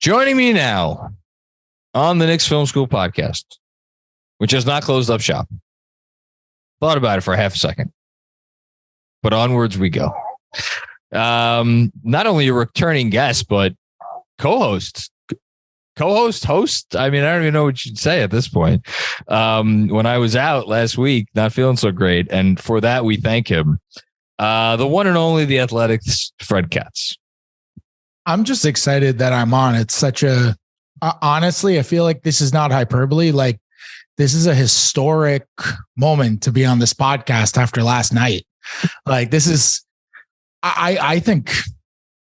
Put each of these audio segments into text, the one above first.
Joining me now on the Knicks Film School Podcast, which has not closed up shop. Thought about it for a half a second, but onwards we go. Not only a returning guest, but co-host. Host. I mean, I don't even know what you'd say at this point. When I was out last week, not feeling so great. And for that, we thank him. The one and only The Athletic's Fred Katz. I'm just excited that I'm on. It's such a, honestly, I feel like this is not hyperbole. Like, this is a historic moment to be on this podcast after last night. Like, this is, I think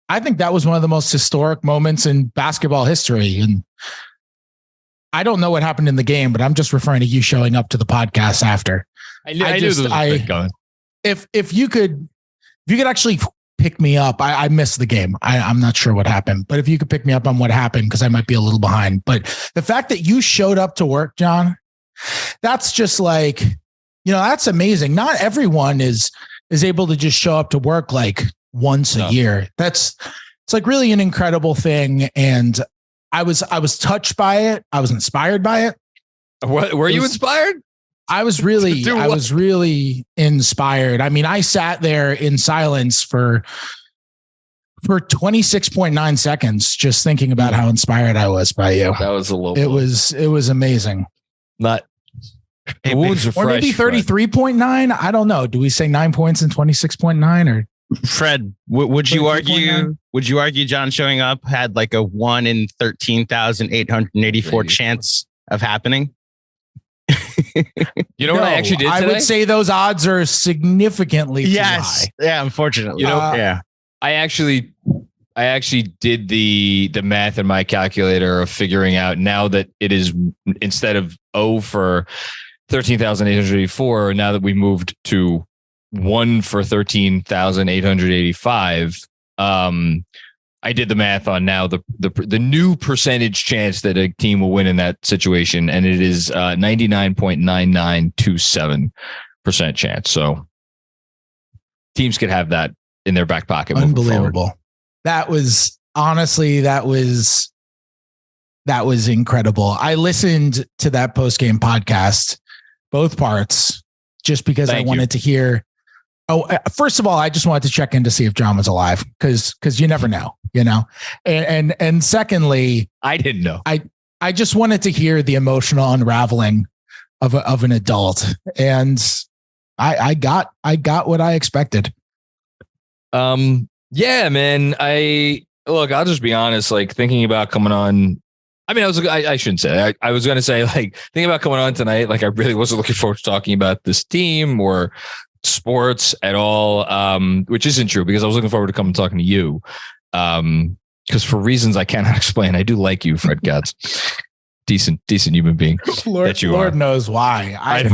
that was one of the most historic moments in basketball history. And I don't know what happened in the game, but I'm just referring to you showing up to the podcast after. I knew there was a bit going. If you could actually pick me up, I missed the game. I'm not sure what happened, but if you could pick me up on what happened, because I might be a little behind. But the fact that you showed up to work, John, that's just like, that's amazing. Not everyone is able to just show up to work like once a year. It's like really an incredible thing. And I was touched by it. I was inspired by it. Were you inspired? I was really inspired. I mean, I sat there in silence for 26.9 seconds, just thinking about how inspired I was by you. That was a little. It was amazing. Not. Or maybe 33.9. I don't know. Do we say 9 points and 26.9 or? Fred, would you argue John showing up had like a 1 in 13,884 chance of happening? You know what I actually did today? I would say those odds are significantly too high. Yeah, unfortunately. I actually did the math in my calculator of figuring out now that it is, instead of 0 for 13,884, now that we moved to 1 for 13,885. I did the math on now the new percentage chance that a team will win in that situation, and it is 99.9927% chance. So teams could have that in their back pocket. Unbelievable. That was incredible. I listened to that post-game podcast, both parts, just because I wanted to hear. Oh, first of all, I just wanted to check in to see if John was alive, because you never know, and secondly, I didn't know. I just wanted to hear the emotional unraveling of an adult, and I got what I expected. Yeah, man. I'll just be honest, like thinking about coming on. I mean, I shouldn't say that. I was going to say, like, thinking about coming on tonight, like I really wasn't looking forward to talking about this team or sports at all, which isn't true, because I was looking forward to coming and talking to you, because for reasons I cannot explain, I do like you, Fred Katz. Decent human being. Lord knows why. I'm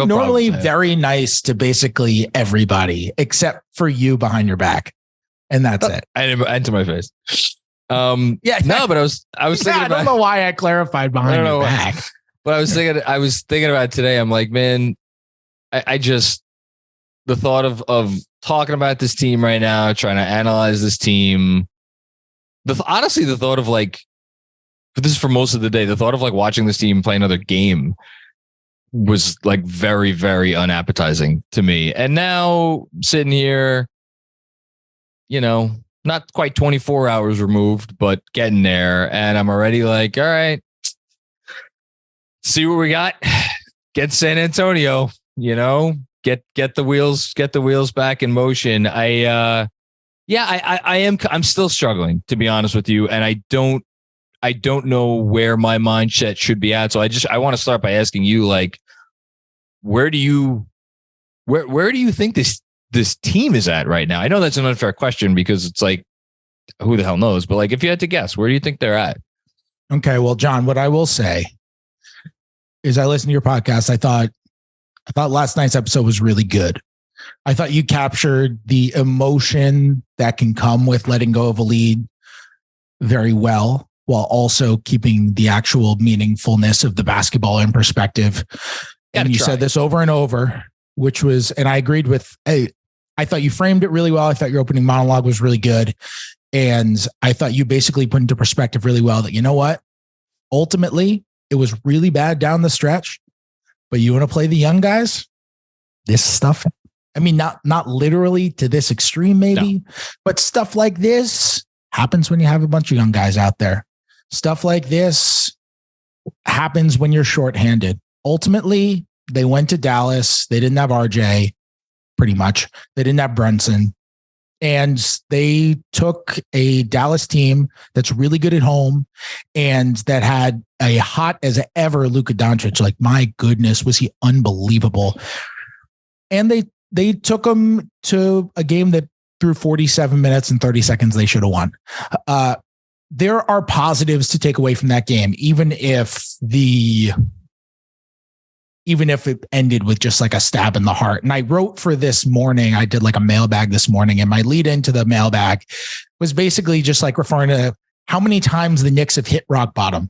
normally very nice to basically everybody except for you behind your back, and that's it. And to my face. But I was thinking I don't know why I clarified behind your back, but I was thinking about it today. I'm like, man, I just, the thought of talking about this team right now, trying to analyze this team, honestly, the thought of like, but this is for most of the day, the thought of like watching this team play another game was like very, very unappetizing to me. And now sitting here, not quite 24 hours removed, but getting there, and I'm already like, all right, see what we got. Get San Antonio. Get the wheels back in motion. I'm still struggling, to be honest with you. And I don't know where my mindset should be at. So I want to start by asking you, like, where do you think this team is at right now? I know that's an unfair question, because it's like, who the hell knows? But like, if you had to guess, where do you think they're at? Okay. Well, John, what I will say is I listened to your podcast. I thought last night's episode was really good. I thought you captured the emotion that can come with letting go of a lead very well, while also keeping the actual meaningfulness of the basketball in perspective. And you said this over and over, which was, and I agreed with, I thought you framed it really well. I thought your opening monologue was really good. And I thought you basically put into perspective really well that, you know what? Ultimately, it was really bad down the stretch, but you want to play the young guys? This stuff. I mean, not literally to this extreme, maybe, but stuff like this happens when you have a bunch of young guys out there. Stuff like this happens when you're shorthanded. Ultimately, they went to Dallas. They didn't have RJ, pretty much. They didn't have Brunson. And they took a Dallas team that's really good at home and that had a hot as ever Luka Doncic. Like, my goodness, was he unbelievable. And they took them to a game that through 47 minutes and 30 seconds, they should have won. There are positives to take away from that game, even if it ended with just like a stab in the heart. And I wrote for this morning, I did like a mailbag this morning, and my lead into the mailbag was basically just like referring to how many times the Knicks have hit rock bottom.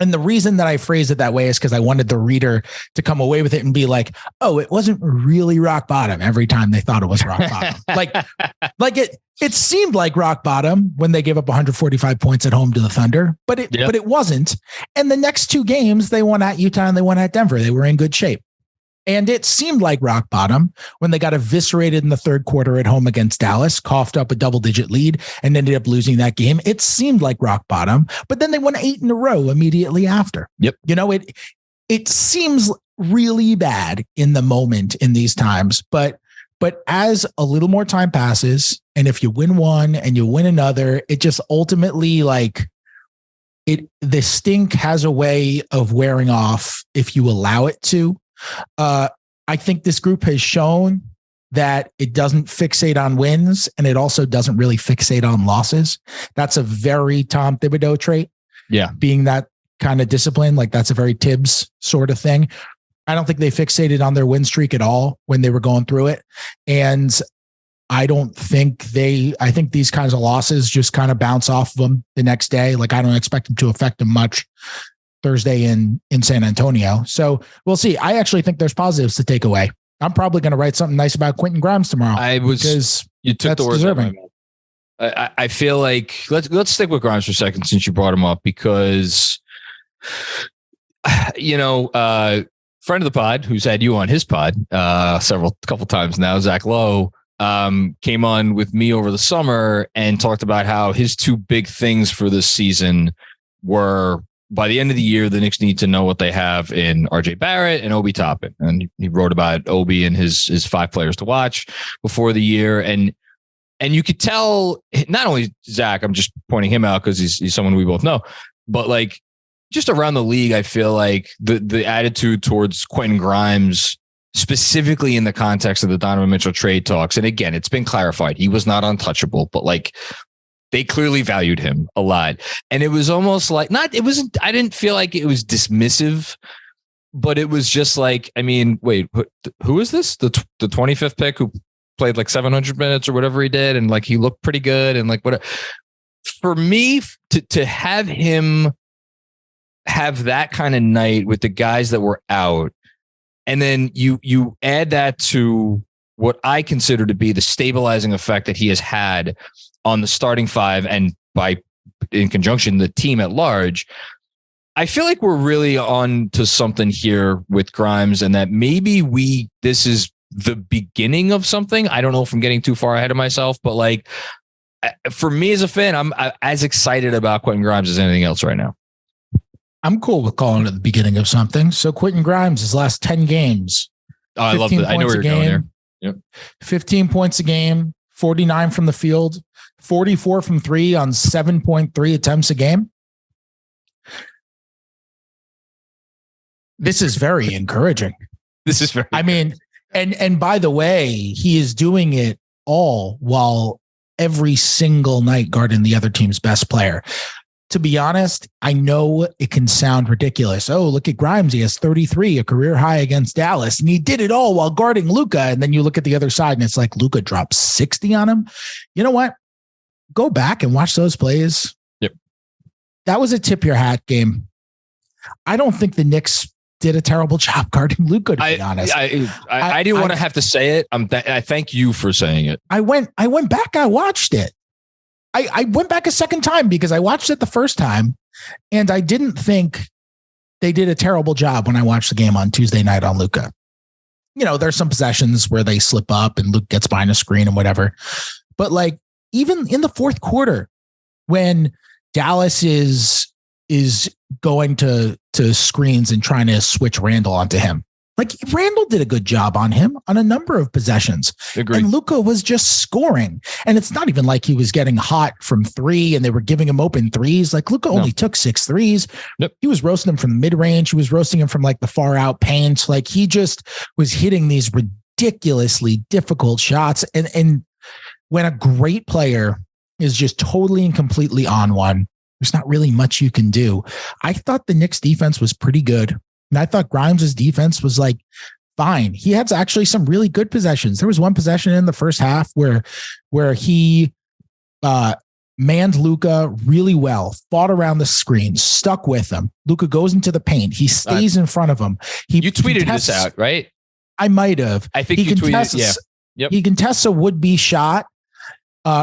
And the reason that I phrased it that way is because I wanted the reader to come away with it and be like, oh, it wasn't really rock bottom every time they thought it was rock bottom. like it seemed like rock bottom when they gave up 145 points at home to the Thunder, but it wasn't. And the next two games, they won at Utah and they won at Denver. They were in good shape. And it seemed like rock bottom when they got eviscerated in the third quarter at home against Dallas, coughed up a double-digit lead, and ended up losing that game. It seemed like rock bottom, but then they won 8 in a row immediately after. Yep. You know, it seems really bad in the moment in these times, but as a little more time passes, and if you win one and you win another, it just ultimately the stink has a way of wearing off if you allow it to. I think this group has shown that it doesn't fixate on wins, and it also doesn't really fixate on losses. That's a very Tom Thibodeau trait. Yeah. Being that kind of discipline, like that's a very Tibbs sort of thing. I don't think they fixated on their win streak at all when they were going through it. And I think these kinds of losses just kind of bounce off of them the next day. Like, I don't expect them to affect them much Thursday in San Antonio. So we'll see. I actually think there's positives to take away. I'm probably going to write something nice about Quentin Grimes tomorrow. Because you took the word deserving. I feel like let's stick with Grimes for a second since you brought him up, because friend of the pod who's had you on his pod couple times now, Zach Lowe, came on with me over the summer and talked about how his two big things for this season were, by the end of the year, the Knicks need to know what they have in RJ Barrett and Obi Toppin. And he wrote about Obi and his 5 players to watch before the year. And you could tell, not only Zach, I'm just pointing him out because he's someone we both know, but like just around the league, I feel like the attitude towards Quentin Grimes, specifically in the context of the Donovan Mitchell trade talks. And again, it's been clarified. He was not untouchable, but like, they clearly valued him a lot. And it was almost like I didn't feel like it was dismissive, but it was just like, I mean, wait, who is this? The 25th pick who played like 700 minutes or whatever he did. And like, he looked pretty good. And like, what, for me to have him have that kind of night with the guys that were out. And then you add that to what I consider to be the stabilizing effect that he has had on the starting 5 and in conjunction, the team at large. I feel like we're really on to something here with Grimes, and that maybe this is the beginning of something. I don't know if I'm getting too far ahead of myself, but like, for me as a fan, I'm as excited about Quentin Grimes as anything else right now. I'm cool with calling it the beginning of something. So Quentin Grimes, his last 10 games. Oh, I love that. I know where you're going there. Yep. 15 points a game, 49 from the field, 44 from 3 on 7.3 attempts a game. This is very encouraging. I mean, and by the way, he is doing it all while every single night guarding the other team's best player. To be honest, I know it can sound ridiculous. Oh, look at Grimes. He has 33, a career high against Dallas. And he did it all while guarding Luka. And then you look at the other side and it's like Luka dropped 60 on him. You know what? Go back and watch those plays. Yep. That was a tip your hat game. I don't think the Knicks did a terrible job guarding Luka, to be honest. I didn't want to have to say it. I thank you for saying it. I went back. I watched it. I went back a second time because I watched it the first time and I didn't think they did a terrible job when I watched the game on Tuesday night on Luka. There's some possessions where they slip up and Luke gets behind a screen and whatever. But like even in the fourth quarter, when Dallas is going to screens and trying to switch Randall onto him, like Randall did a good job on him on a number of possessions. Agreed. And Luka was just scoring. And it's not even like he was getting hot from three and they were giving him open threes. Like Luka only took 6 threes. Yep. He was roasting him from the mid range. He was roasting him from like the far out paint. Like he just was hitting these ridiculously difficult shots. And when a great player is just totally and completely on one, there's not really much you can do. I thought the Knicks defense was pretty good. And I thought Grimes' defense was like fine. He had actually some really good possessions. There was one possession in the first half where he manned Luka really well, fought around the screen, stuck with him. Luka goes into the paint. He stays in front of him. You tweeted this out, right? I might have. I think you tweeted. Yeah. Yep. He contests a would-be shot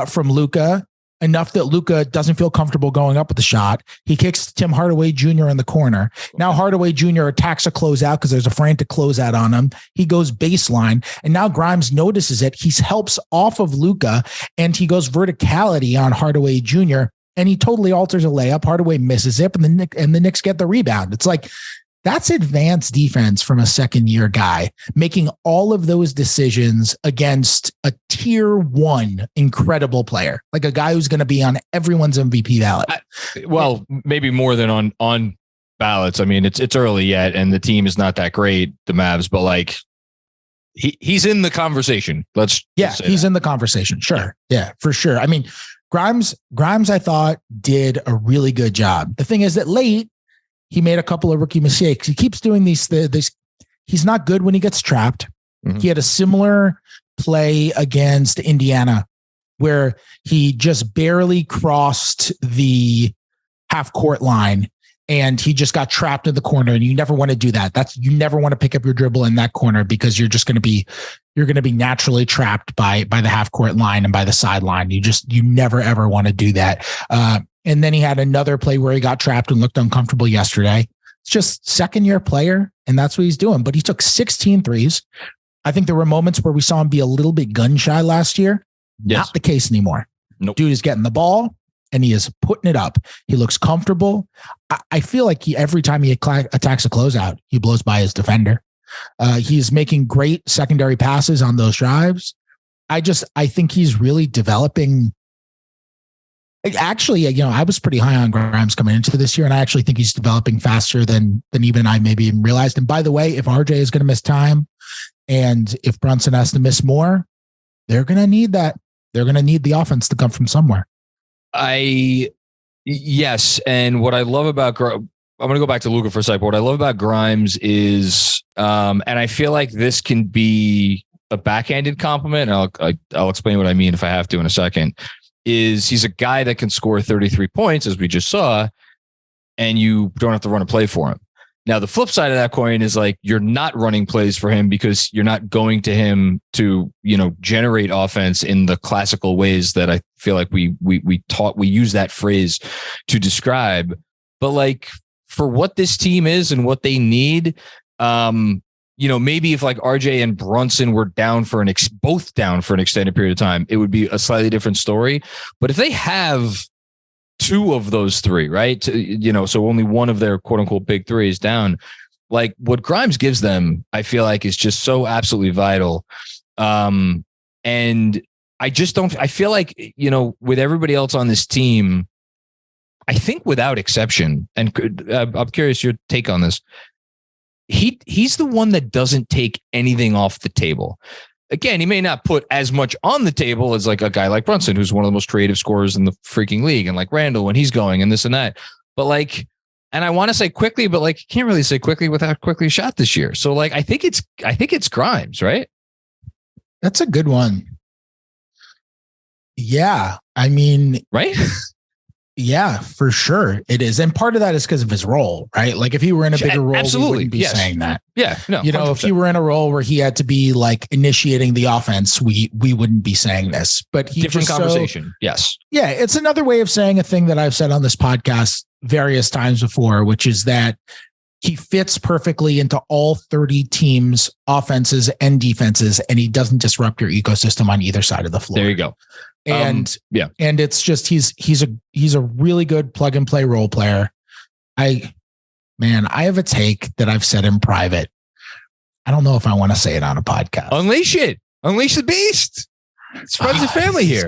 from Luka enough that Luka doesn't feel comfortable going up with the shot. He kicks Tim Hardaway Jr. in the corner. Now Hardaway Jr. attacks a closeout because there's a frantic closeout on him. He goes baseline, and now Grimes notices it. He helps off of Luka, and he goes verticality on Hardaway Jr., and he totally alters a layup. Hardaway misses it, and the Knicks get the rebound. It's like, that's advanced defense from a second-year guy making all of those decisions against a tier 1 incredible player, like a guy who's going to be on everyone's MVP ballot. Well, maybe more than on ballots. I mean, it's early yet, and the team is not that great, the Mavs, but like he's in the conversation. He's in the conversation. Sure, yeah, for sure. I mean, Grimes, I thought did a really good job. The thing is that late, he made a couple of rookie mistakes. He keeps doing these. He's not good when he gets trapped. Mm-hmm. He had a similar play against Indiana where he just barely crossed the half court line and he just got trapped in the corner. And you never want to do that. You never want to pick up your dribble in that corner because you're going to be naturally trapped by the half court line and by the sideline. You never ever want to do that. And then he had another play where he got trapped and looked uncomfortable yesterday. It's just second-year player, and that's what he's doing. But he took 16 threes. I think there were moments where we saw him be a little bit gun-shy last year. Yes. Not the case anymore. Nope. Dude is getting the ball, and he is putting it up. He looks comfortable. I feel like every time he attacks a closeout, he blows by his defender. He's making great secondary passes on those drives. I think he's really developing. Actually, I was pretty high on Grimes coming into this year, and I actually think he's developing faster than even I maybe even realized. And by the way, if RJ is going to miss time and if Brunson has to miss more, they're going to need that. They're going to need the offense to come from somewhere. Yes. And what I love about I'm going to go back to Luka for a second. What I love about Grimes is, and I feel like this can be a backhanded compliment. And I'll explain what I mean if I have to in a second. Is he's a guy that can score 33 points, as we just saw, and you don't have to run a play for him. Now, the flip side of that coin is like you're not running plays for him because you're not going to him to, generate offense in the classical ways that I feel like we use that phrase to describe. But like for what this team is and what they need, maybe if like RJ and Brunson were both down for an extended period of time, it would be a slightly different story. But if they have 2 of those 3, right? So only one of their quote unquote big 3 is down. Like what Grimes gives them, I feel like is just so absolutely vital. And I feel like, with everybody else on this team, I think without exception, and I'm curious your take on this. He's the one that doesn't take anything off the table. Again, he may not put as much on the table as like a guy like Brunson, who's one of the most creative scorers in the freaking league, and like Randall when he's going and this and that. But like, and I want to say Quickly, but like, you can't really say Quickly without Quickly shot this year. So like, I think it's Grimes, right? That's a good one. Yeah. I mean, right? Yeah, for sure it is. And part of that is because of his role, right? Like if he were in a bigger role, we wouldn't be saying that. Yeah, no, you know, 100%. If he were in a role where he had to be like initiating the offense, we wouldn't be saying this. But he different conversation. Yes. Yeah, it's another way of saying a thing that I've said on this podcast various times before, which is that he fits perfectly into all 30 teams' offenses and defenses, and he doesn't disrupt your ecosystem on either side of the floor. There you go. And and it's just he's a really good plug and play role player. I have a take that I've said in private. I don't know if I want to say it on a podcast. Unleash it. Unleash the beast. It's friends and family here.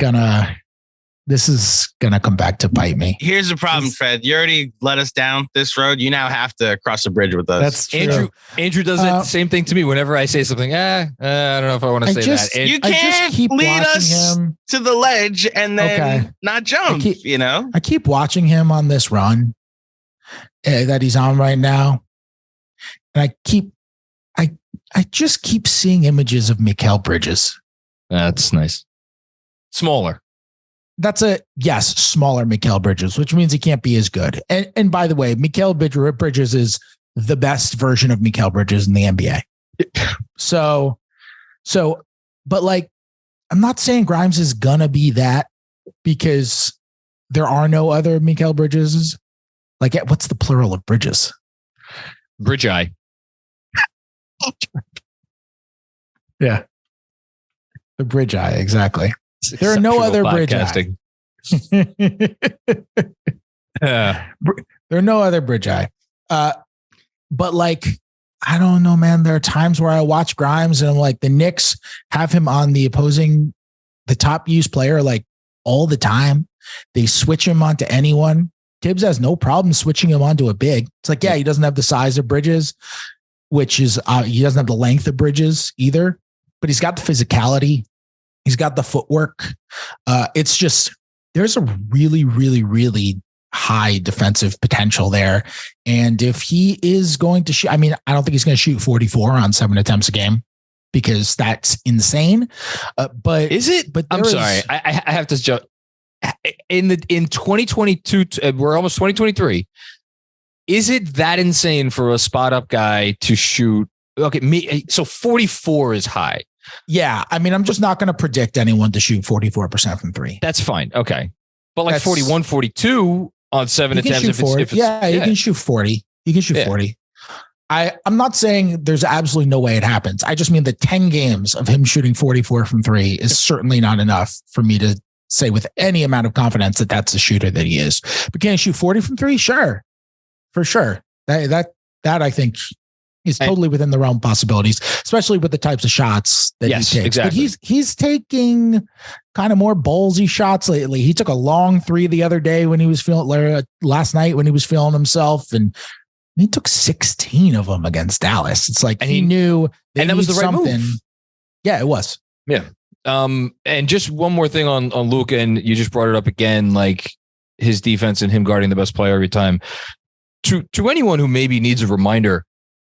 This is gonna come back to bite me. Here's the problem, Fred. You already let us down this road. You now have to cross the bridge with us. That's true. Andrew does the same thing to me whenever I say something. I don't know if I want to say that. You can't lead us to the ledge and then not jump. I keep watching him on this run that he's on right now, and I just keep seeing images of Mikal Bridges. That's nice. Smaller. That's smaller Mikal Bridges, which means he can't be as good. And by the way, Mikal Bridges is the best version of Mikal Bridges in the NBA. But like, I'm not saying Grimes is gonna be that because there are no other Mikal Bridges. Like, what's the plural of Bridges? Bridge eye. Yeah. The bridge eye, exactly. There are no other bridge eye. There are no other bridge eye. But like, I don't know, man. There are times where I watch Grimes and I'm like, the Knicks have him on the top used player like all the time. They switch him onto anyone. Tibbs has no problem switching him onto a big. It's like, he doesn't have the size of Bridges, which is he doesn't have the length of Bridges either, but he's got the physicality. He's got the footwork. It's just, there's a really, really, really high defensive potential there. And if he is going to shoot, I don't think he's going to shoot 44 on 7 attempts a game because that's insane. But is it? But I'm sorry. I have to joke. In 2022, we're almost 2023. Is it that insane for a spot up guy to shoot? Okay. So 44 is high. Yeah, I'm just not going to predict anyone to shoot 44% from three. That's fine. Okay. But like 41, 42 on 7 attempts. If you can shoot 40. You can shoot 40. I'm not saying there's absolutely no way it happens. I just mean the 10 games of him shooting 44 from three is certainly not enough for me to say with any amount of confidence that that's the shooter that he is. But can he shoot 40 from three? Sure. For sure. That I think is totally within the realm of possibilities, especially with the types of shots that he takes. Exactly. But he's taking kind of more ballsy shots lately. He took a long three the other day when he was last night when he was feeling himself, and he took 16 of them against Dallas. It's like he knew that was the right move. Yeah, it was. Yeah. And just one more thing on Luka, and you just brought it up again, like his defense and him guarding the best player every time. To anyone who maybe needs a reminder,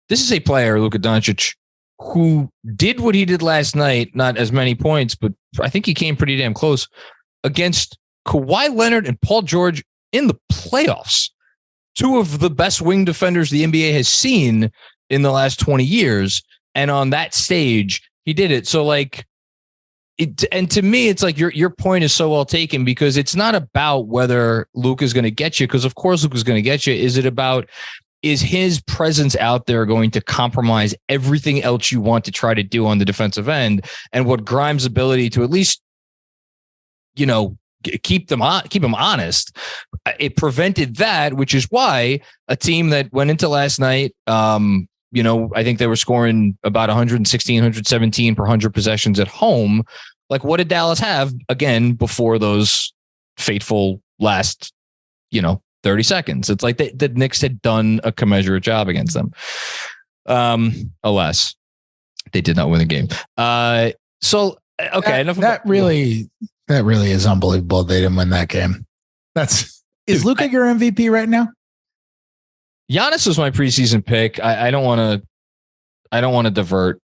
this is a player, Luka Doncic, who did what he did last night, not as many points, but I think he came pretty damn close against Kawhi Leonard and Paul George in the playoffs. Two of the best wing defenders the NBA has seen in the last 20 years. And on that stage, he did it. So like, and to me, it's like your point is so well taken, because it's not about whether Luka's going to get you, because of course Luka's going to get you. Is his presence out there going to compromise everything else you want to try to do on the defensive end? And what Grimes' ability to at least, keep him honest, it prevented that, which is why a team that went into last night, I think they were scoring about 116, 117 per 100 possessions at home. Like, what did Dallas have again before those fateful last, 30 seconds? It's like the Knicks had done a commensurate job against them. Alas, they did not win the game. So okay, that really is unbelievable. They didn't win that game. Is Luka your MVP right now? Giannis was my preseason pick. I don't want to divert.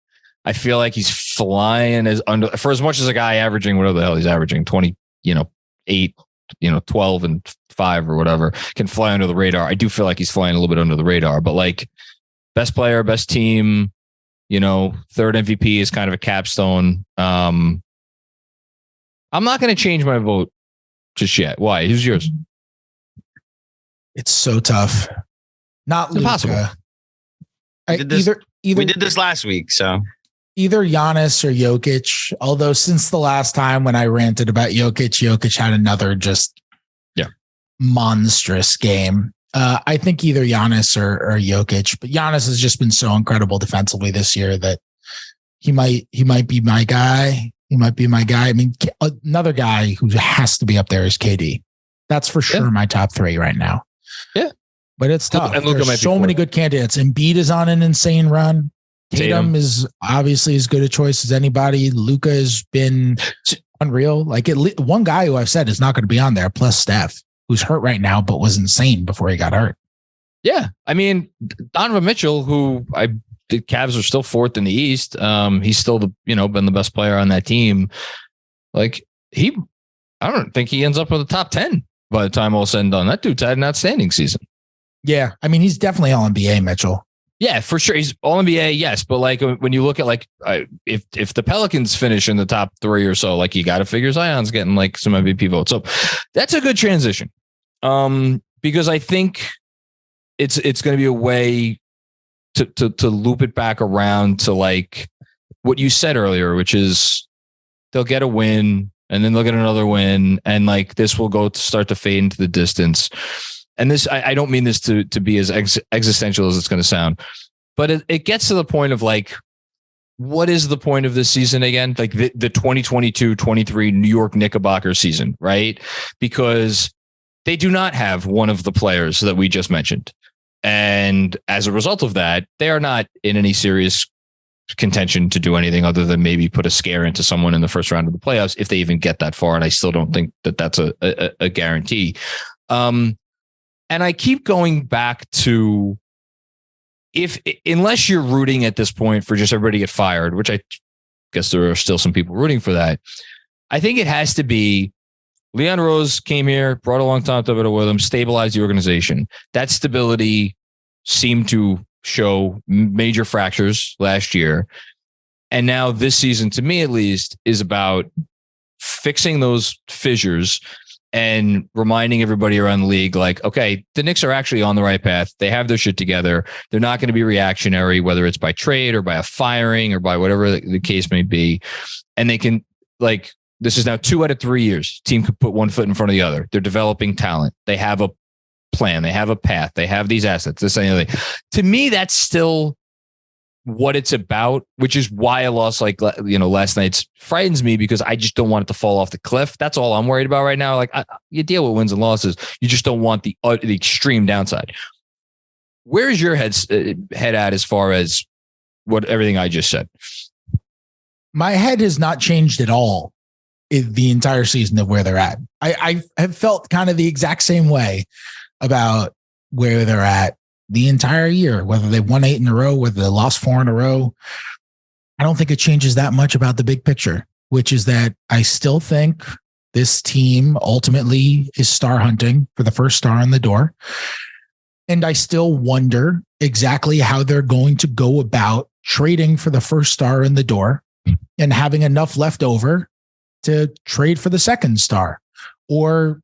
I feel like he's flying for as much as a guy averaging whatever the hell he's averaging, 20, 8, 12 and 5 or whatever, can fly under the radar. I do feel like he's flying a little bit under the radar, but like best player, best team, third MVP is kind of a capstone. I'm not going to change my vote just yet. Why? Who's yours? It's so tough. Not impossible. Luka. We did this last week, so either Giannis or Jokic. Although since the last time when I ranted about Jokic had another just monstrous game. I think either Giannis or Jokic, but Giannis has just been so incredible defensively this year that he might be my guy. He might be my guy. I mean, another guy who has to be up there is KD. That's for sure my top 3 right now. Yeah. But it's tough. And There's so many good candidates. Embiid is on an insane run. Tatum is obviously as good a choice as anybody. Luka has been unreal. Like one guy who I've said is not going to be on there, plus Steph, who's hurt right now, but was insane before he got hurt. Yeah. I mean, Donovan Mitchell, who the Cavs are still 4th in the East. He's still been the best player on that team. Like I don't think he ends up with the top 10 by the time all said and done. That dude's had an outstanding season. Yeah. I mean, he's definitely all NBA, Mitchell. Yeah, for sure. He's all NBA. Yes. But like when you look at like, if the Pelicans finish in the top 3 or so, like you got to figure Zion's getting like some MVP votes. So that's a good transition. Because I think it's going to be a way to loop it back around to like what you said earlier, which is they'll get a win and then they'll get another win. And like, this will start to fade into the distance. And this, I don't mean this to be as existential as it's going to sound, but it gets to the point of like, what is the point of this season again? Like the 2022-23 New York Knickerbocker season, right? Because they do not have one of the players that we just mentioned. And as a result of that, they are not in any serious contention to do anything other than maybe put a scare into someone in the first round of the playoffs, if they even get that far. And I still don't think that that's a guarantee. And I keep going back to unless you're rooting at this point for just everybody to get fired, which I guess there are still some people rooting for that. I think it has to be Leon Rose came here, brought along Tom Thibodeau with him, stabilized the organization. That stability seemed to show major fractures last year. And now this season, to me at least, is about fixing those fissures and reminding everybody around the league, like, okay, the Knicks are actually on the right path. They have their shit together. They're not going to be reactionary, whether it's by trade or by a firing or by whatever the case may be. And they can, like, this is now 2 out of 3 years. Team could put one foot in front of the other. They're developing talent. They have a plan. They have a path. They have these assets. This and the other thing. To me, that's still what it's about, which is why a loss like, last night's frightens me, because I just don't want it to fall off the cliff. That's all I'm worried about right now. Like you deal with wins and losses. You just don't want the extreme downside. Where is your head at as far as everything I just said? My head has not changed at all in the entire season of where they're at. I have felt kind of the exact same way about where they're at the entire year, whether they won 8 in a row, whether they lost 4 in a row. I don't think it changes that much about the big picture, which is that I still think this team ultimately is star hunting for the first star on the door. And I still wonder exactly how they're going to go about trading for the first star in the door and having enough left over to trade for the second star. Or,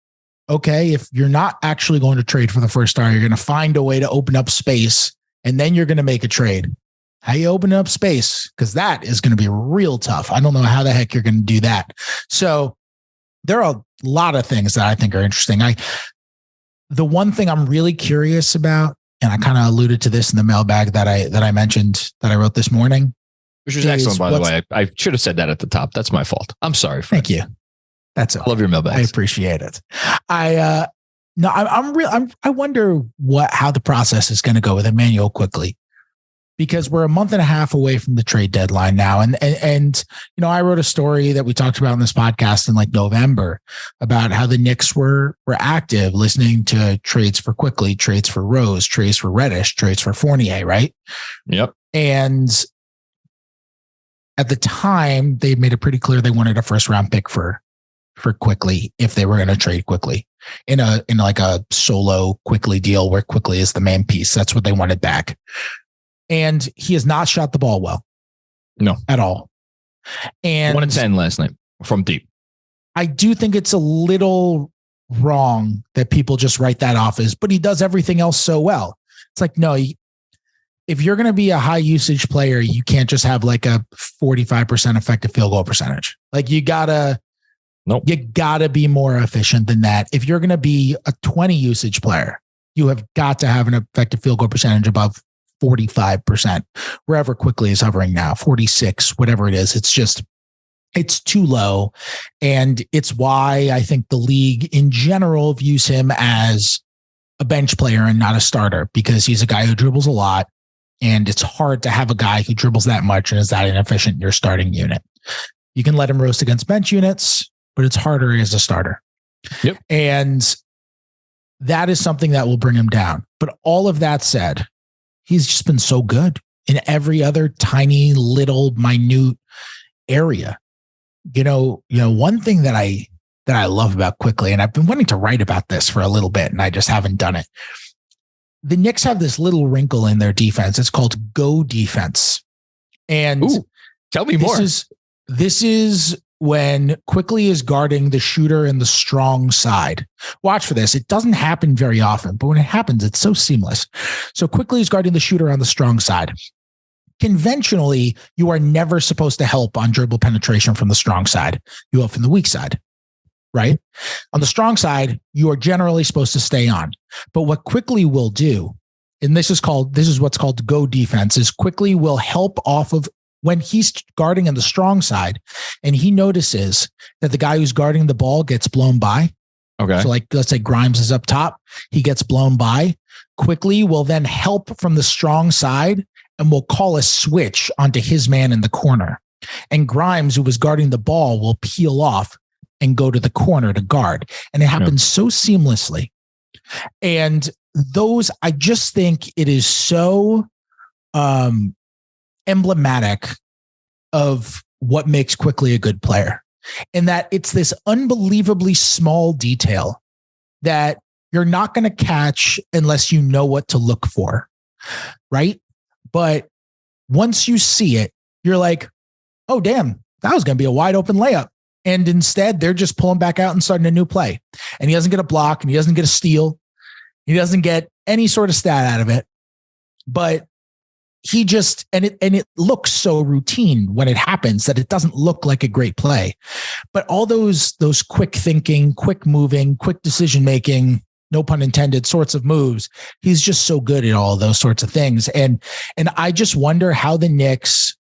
okay, if you're not actually going to trade for the first star, you're going to find a way to open up space, and then you're going to make a trade. How you open up space? Because that is going to be real tough. I don't know how the heck you're going to do that. So there are a lot of things that I think are interesting. The one thing I'm really curious about, and I kind of alluded to this in the mailbag that I mentioned that I wrote this morning, which was excellent, by the way. I should have said that at the top. That's my fault. I'm sorry. Fred. Thank you. That's it. I love your mailbag. I appreciate it. I wonder how the process is going to go with Emmanuel Quickly, because we're a month and a half away from the trade deadline now. And I wrote a story that we talked about in this podcast in like November about how the Knicks were active listening to trades for Quickly, trades for Rose, trades for Reddish, trades for Fournier, right? Yep. And at the time, they made it pretty clear they wanted a first round pick for for Quickley if they were going to trade Quickley in like a solo Quickley deal where Quickley is the main piece. That's what they wanted back. And he has not shot the ball well. No. At all. And 1 in 10 last night from deep. I do think it's a little wrong that people just write that off as, but he does everything else so well. It's like, no, if you're going to be a high usage player, you can't just have like a 45% effective field goal percentage. Like you gotta be more efficient than that. If you're going to be a 20 usage player, you have got to have an effective field goal percentage above 45%, wherever Quickley is hovering now, 46, whatever it is. It's too low. And it's why I think the league in general views him as a bench player and not a starter, because he's a guy who dribbles a lot. And it's hard to have a guy who dribbles that much and is that inefficient in your starting unit. You can let him roast against bench units, but it's harder as a starter. Yep. And that is something that will bring him down. But all of that said, he's just been so good in every other tiny little minute area. You know, one thing that I love about Quickley, and I've been wanting to write about this for a little bit and I just haven't done it. The Knicks have this little wrinkle in their defense. It's called go defense. And tell me more. This is when Quickley is guarding the shooter in the strong side. Watch for this. It doesn't happen very often, but when it happens, it's so seamless. So Quickley is guarding the shooter on the strong side. Conventionally, you are never supposed to help on dribble penetration from the strong side. You help from the weak side, right? On the strong side, you are generally supposed to stay on. But what Quickley will do, and this is what's called go defense, is Quickley will help off of when he's guarding on the strong side and he notices that the guy who's guarding the ball gets blown by. Okay. So like, let's say Grimes is up top, he gets blown by. Quickley will then help from the strong side and will call a switch onto his man in the corner. And Grimes, who was guarding the ball, will peel off and go to the corner to guard. And it happens so seamlessly. And those, I just think it is so emblematic of what makes Quickley a good player. And that it's this unbelievably small detail that you're not going to catch unless you know what to look for. Right? But once you see it, you're like, oh, damn, that was going to be a wide open layup. And instead, they're just pulling back out and starting a new play. And he doesn't get a block and he doesn't get a steal. He doesn't get any sort of stat out of it. But he just, and it looks so routine when it happens that it doesn't look like a great play. But all those quick thinking, quick moving, quick decision making, no pun intended, sorts of moves, he's just so good at all those sorts of things. And I just wonder how the Knicks,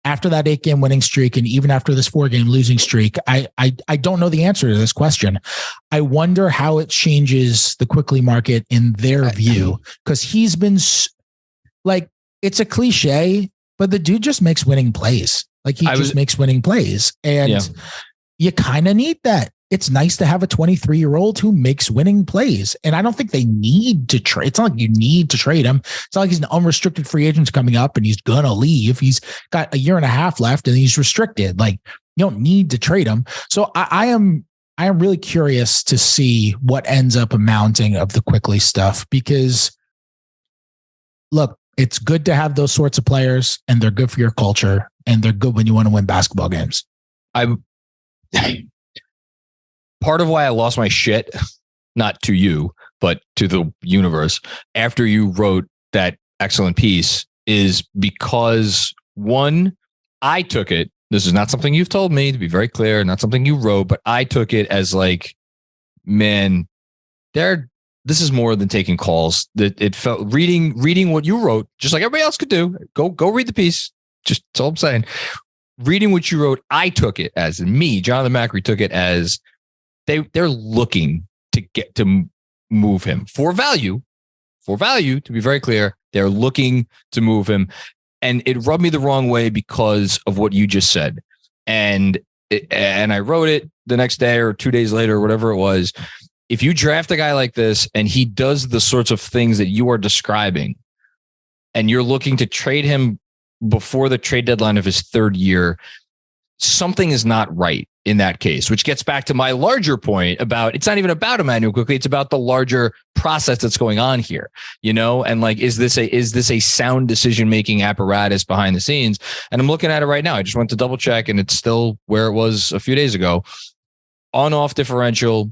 after that 8-game winning streak and even after this 4-game losing streak, I don't know the answer to this question. I wonder how it changes the Quickley market in their view, because he's been like, it's a cliche, but the dude just makes winning plays. Like he makes winning plays. And you kind of need that. It's nice to have a 23-year-old who makes winning plays. And I don't think they need to trade. It's not like you need to trade him. It's not like he's an unrestricted free agent coming up and he's going to leave. He's got a year and a half left and he's restricted. Like you don't need to trade him. So I am really curious to see what ends up amounting of the Quickley stuff, because look, it's good to have those sorts of players and they're good for your culture and they're good when you want to win basketball games. Part of why I lost my shit, not to you, but to the universe, after you wrote that excellent piece, is because one, I took it. This is not something you've told me, to be very clear, not something you wrote, but I took it as like, man, this is more than taking calls. That it felt reading what you wrote, just like everybody else could do. Go read the piece. Just that's all I'm saying. Reading what you wrote, I took it as me, Jonathan Macri, took it as they're looking to get to move him for value. For value, to be very clear, they're looking to move him, and it rubbed me the wrong way because of what you just said. And I wrote it the next day or 2 days later, or whatever it was. If you draft a guy like this and he does the sorts of things that you are describing, and you're looking to trade him before the trade deadline of his third year, something is not right. in that case, which gets back to my larger point about it's not even about Emmanuel Quickly. It's about the larger process that's going on here, and like, is this a sound decision-making apparatus behind the scenes? And I'm looking at it right now. I just went to double check and it's still where it was a few days ago. On-off differential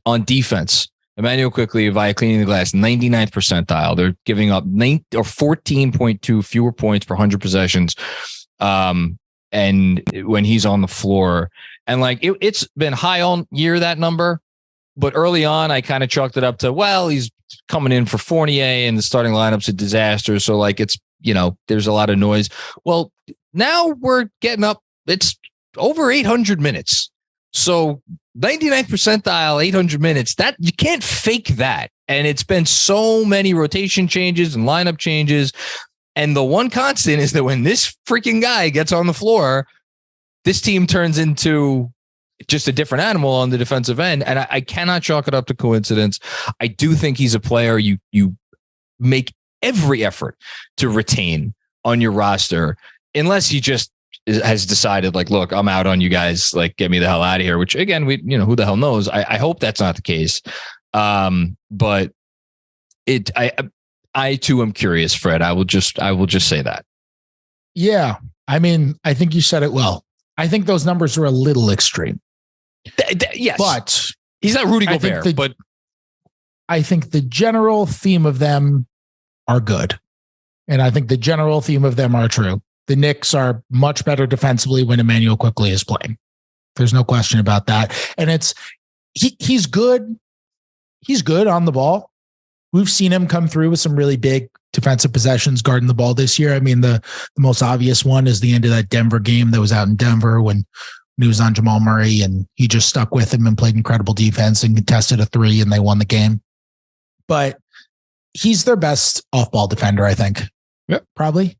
on defense. Emmanuel Quickly via cleaning the glass, 99th percentile. They're giving up 14.2 fewer points per 100 possessions. And when he's on the floor, and like it's been high all year, that number, but early on I kind of chalked it up to, well, he's coming in for Fournier and the starting lineup's a disaster. So like it's, there's a lot of noise. Well, now we're getting up. It's over 800 minutes. So 99th percentile, 800 minutes, that you can't fake that. And it's been so many rotation changes and lineup changes. And the one constant is that when this freaking guy gets on the floor, this team turns into just a different animal on the defensive end. And I cannot chalk it up to coincidence. I do think he's a player you make every effort to retain on your roster, unless he just has decided like, look, I'm out on you guys, like get me the hell out of here, which again, who the hell knows? I hope that's not the case. But I too am curious, Fred. I will just say that. Yeah. I mean, I think you said it well. I think those numbers are a little extreme. Yes. But he's not Rudy Gobert, but I think the general theme of them are good. And I think the general theme of them are true. The Knicks are much better defensively when Immanuel Quickley is playing. There's no question about that. And he's good. He's good on the ball. We've seen him come through with some really big defensive possessions guarding the ball this year. I mean, the most obvious one is the end of that Denver game that was out in Denver when he was on Jamal Murray and he just stuck with him and played incredible defense and contested a 3 and they won the game. But he's their best off-ball defender, I think. Yep. Probably.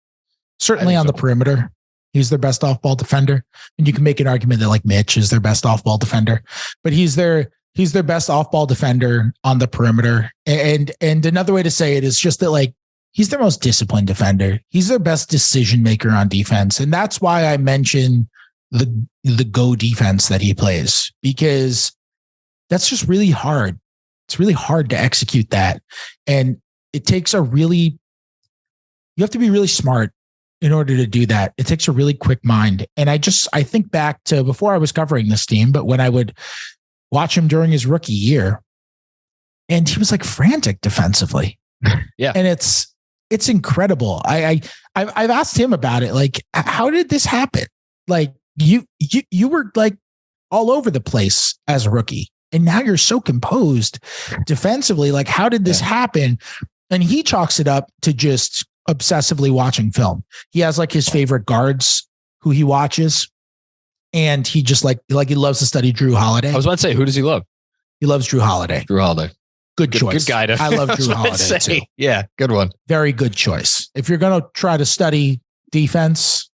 Certainly on the perimeter. He's their best off-ball defender. And you can make an argument that like Mitch is their best off-ball defender, but he's their best off-ball defender on the perimeter. And another way to say it is just that like he's their most disciplined defender. He's their best decision maker on defense. And that's why I mention the go defense that he plays, because that's just really hard. It's really hard to execute that. And it takes you have to be really smart in order to do that. It takes a really quick mind. And I think back to before I was covering this team, but when I would watch him during his rookie year, and he was like frantic defensively. Yeah. And it's incredible. I've asked him about it. Like, how did this happen? Like you were like all over the place as a rookie, and now you're so composed defensively. Like, how did this happen? And he chalks it up to just obsessively watching film. He has like his favorite guards who he watches. And he just like he loves to study Drew Holiday. I was about to say, who does he love? He loves Drew Holiday. Drew Holiday. Good choice. Good guy. I love Drew Holiday too. Yeah, good one. Very good choice. If you're going to try to study defense,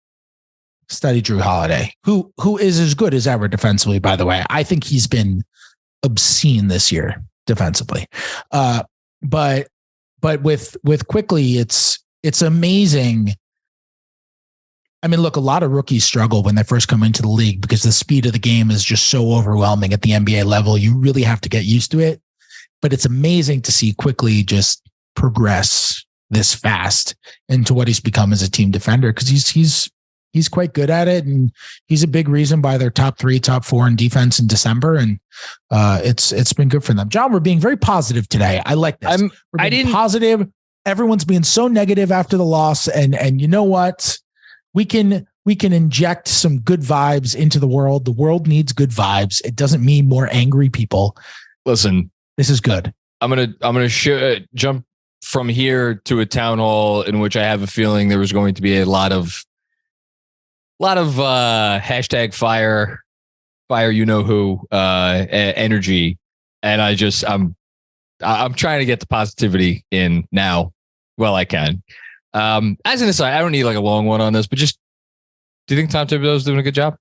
study Drew Holiday, who is as good as ever defensively, by the way. I think he's been obscene this year defensively. But with Quickley, it's amazing. I mean, look, a lot of rookies struggle when they first come into the league because the speed of the game is just so overwhelming at the NBA level. You really have to get used to it. But it's amazing to see Quickley just progress this fast into what he's become as a team defender, because he's quite good at it, and he's a big reason by their top 3, top 4 in defense in December, and it's been good for them. John, we're being very positive today. I like this. We're being positive. Everyone's being so negative after the loss, and you know what? We can inject some good vibes into the world. The world needs good vibes. It doesn't mean more angry people. Listen, this is good. I'm gonna jump from here to a town hall in which I have a feeling there was going to be a lot of hashtag fire, you know who, energy, and I'm trying to get the positivity in now. Well, I can. As an aside, I don't need like a long one on this, but just, do you think Tom Thibodeau is doing a good job?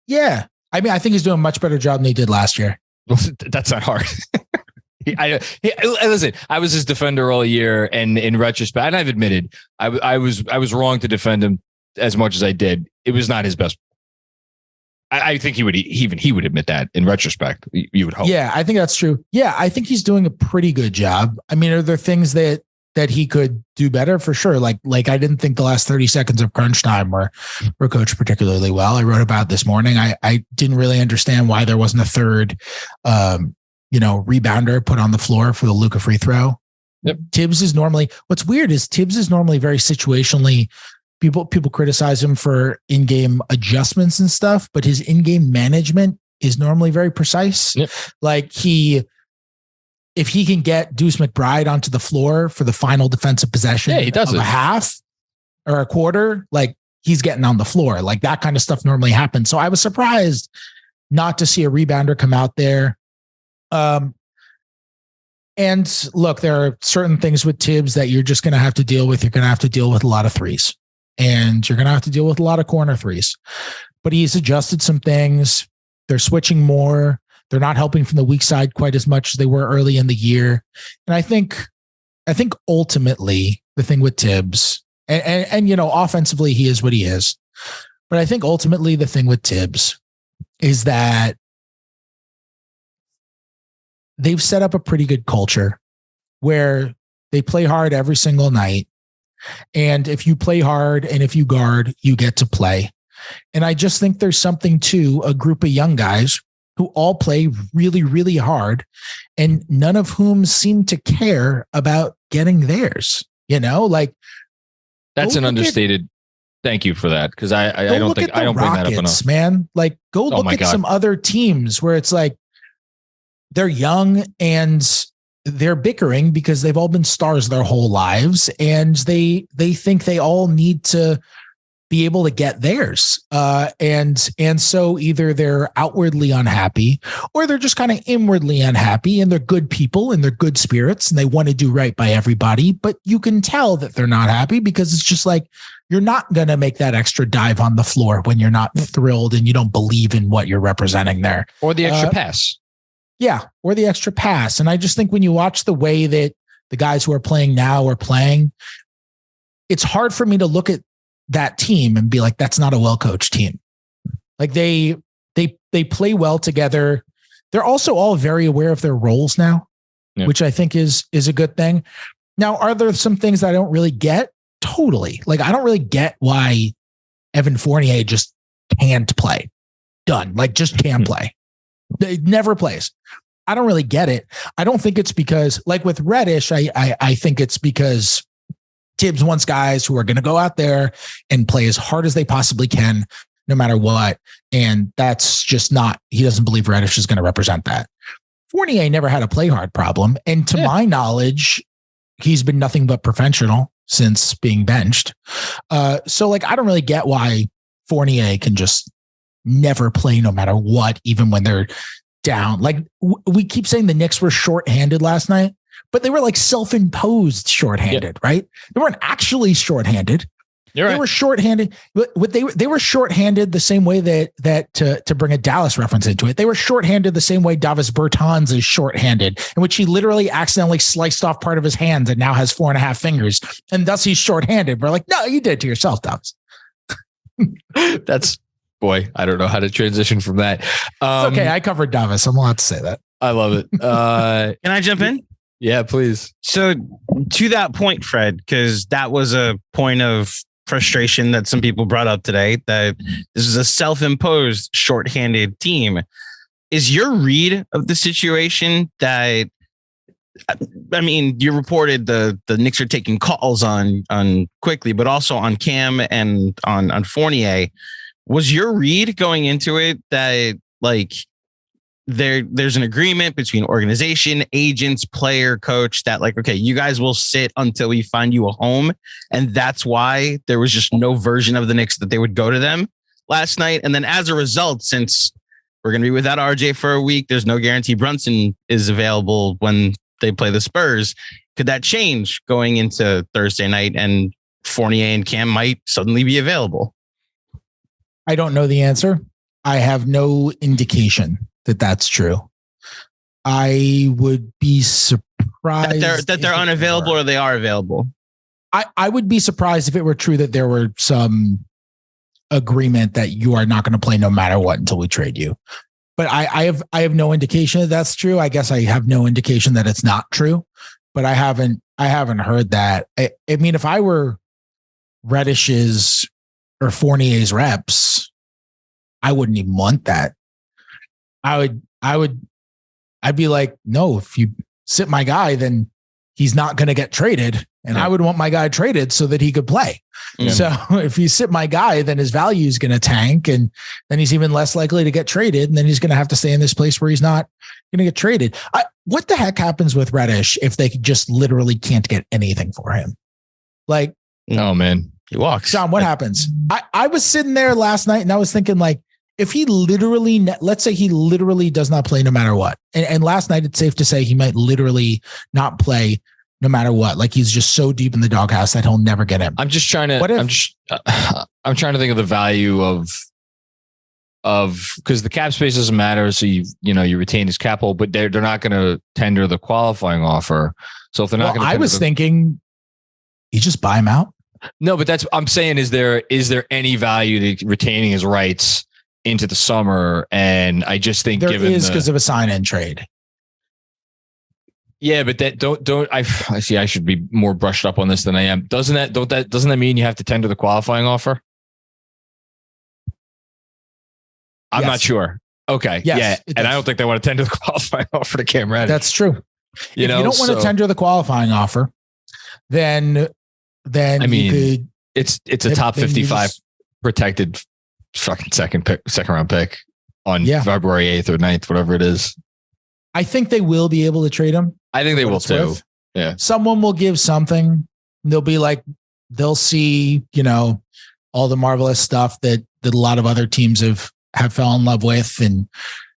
Yeah. I mean, I think he's doing a much better job than he did last year. That's not hard. Listen, I was his defender all year, and in retrospect, and I've admitted I was wrong to defend him as much as I did, it was not his best. I think he would admit that in retrospect. You would hope. Yeah, I think that's true. Yeah, I think he's doing a pretty good job. I mean, are there things that he could do better? For sure. Like I didn't think the last 30 seconds of crunch time were coached particularly well. I wrote about this morning. I didn't really understand why there wasn't a third, rebounder put on the floor for the Luka free throw. Yep. What's weird is Tibbs is normally very situationally. People criticize him for in-game adjustments and stuff, but his in-game management is normally very precise. Yep. Like if he can get Deuce McBride onto the floor for the final defensive possession he does of a half or a quarter, like he's getting on the floor. Like that kind of stuff normally happens. So I was surprised not to see a rebounder come out there. And look, there are certain things with Tibbs that you're just going to have to deal with. You're going to have to deal with a lot of threes, and you're going to have to deal with a lot of corner threes. But he's adjusted some things. They're switching more. They're not helping from the weak side quite as much as they were early in the year. And I think ultimately the thing with Tibbs, and offensively he is what he is. But I think ultimately the thing with Tibbs is that they've set up a pretty good culture where they play hard every single night. And if you play hard and if you guard, you get to play. And I just think there's something to a group of young guys who all play really, really hard, and none of whom seem to care about getting theirs. That's an understated. Thank you for that, because I don't bring that up enough. Man, like go look at some other teams where it's like they're young and they're bickering because they've all been stars their whole lives, and they think they all need to be able to get theirs. And so either they're outwardly unhappy or they're just kind of inwardly unhappy, and they're good people and they're good spirits and they want to do right by everybody. But you can tell that they're not happy because it's just like, you're not going to make that extra dive on the floor when you're not thrilled and you don't believe in what you're representing there. Or the extra pass. Yeah. Or the extra pass. And I just think when you watch the way that the guys who are playing now are playing, it's hard for me to look at that team and be like, that's not a well-coached team. Like they play well together. They're also all very aware of their roles now, which I think is a good thing. Now, are there some things that I don't really get? Totally. Like, I don't really get why Evan Fournier just can't play. Done. Like, just can't play. He never plays. I don't really get it. I don't think it's because, like with Reddish, I think it's because Tibbs wants guys who are going to go out there and play as hard as they possibly can, no matter what. And that's just not, he doesn't believe Reddish is going to represent that. Fournier never had a play hard problem. And to my knowledge, he's been nothing but professional since being benched. So like, I don't really get why Fournier can just never play no matter what, even when they're down. Like we keep saying the Knicks were shorthanded last night, but they were like self-imposed shorthanded, right? They weren't actually shorthanded. They were shorthanded. They were shorthanded the same way that to bring a Dallas reference into it. They were shorthanded the same way Davis Bertans is shorthanded, in which he literally accidentally sliced off part of his hand and now has 4.5 fingers, and thus he's shorthanded. We're like, no, you did it to yourself, Davis. Boy, I don't know how to transition from that. It's okay. I covered Davis. I'm allowed to say that. I love it. Can I jump in? Yeah, please. So to that point, Fred, because that was a point of frustration that some people brought up today, that this is a self-imposed shorthanded team. Is your read of the situation that, I mean, you reported the Knicks are taking calls on Quickley, but also on Cam and on Fournier. Was your read going into it that like there's an agreement between organization, agents, player, coach that like, okay, you guys will sit until we find you a home, and that's why there was just no version of the Knicks that they would go to them last night? And then as a result, since we're going to be without RJ for a week, there's no guarantee Brunson is available when they play the Spurs. Could that change going into Thursday night and Fournier and Cam might suddenly be available? I don't know the answer. I have no indication that that's true. I would be surprised that they're unavailable or they are available. I would be surprised if it were true that there were some agreement that you are not going to play no matter what until we trade you. But I have no indication that that's true. I guess I have no indication that it's not true, but I haven't heard that. I mean, if I were Reddish's or Fournier's reps, I wouldn't even want that. I'd be like, no, if you sit my guy, then he's not going to get traded. And I would want my guy traded so that he could play. Yeah. So if you sit my guy, then his value is going to tank, and then he's even less likely to get traded. And then he's going to have to stay in this place where he's not going to get traded. What the heck happens with Reddish if they just literally can't get anything for him? Like, oh man, he walks. John, what happens? I was sitting there last night and I was thinking, like, if he literally, let's say he literally does not play no matter what. And last night it's safe to say he might literally not play no matter what. Like, he's just so deep in the doghouse that he'll never get him. I'm just trying to, I'm trying to think of the value of because the cap space doesn't matter. So you retain his cap hold, but they're not going to tender the qualifying offer. So if they're not going to, I was thinking you just buy him out. No, but I'm saying, is there any value to retaining his rights into the summer? And I just think there is because of a sign-in trade. Yeah, but that I see. I should be more brushed up on this than I am. Doesn't that mean you have to tender the qualifying offer? I'm not sure. Okay. Yes, yeah. And I don't think they want to tender the qualifying offer to Cam Reddish. That's true. If you don't want to tender the qualifying offer, then I mean, it's a top 55 protected fucking second round pick on February 8th or 9th, whatever it is. I think they will be able to trade him. I think they will too. Yeah. Someone will give something. They'll be like, they'll see, all the marvelous stuff that a lot of other teams have fell in love with, and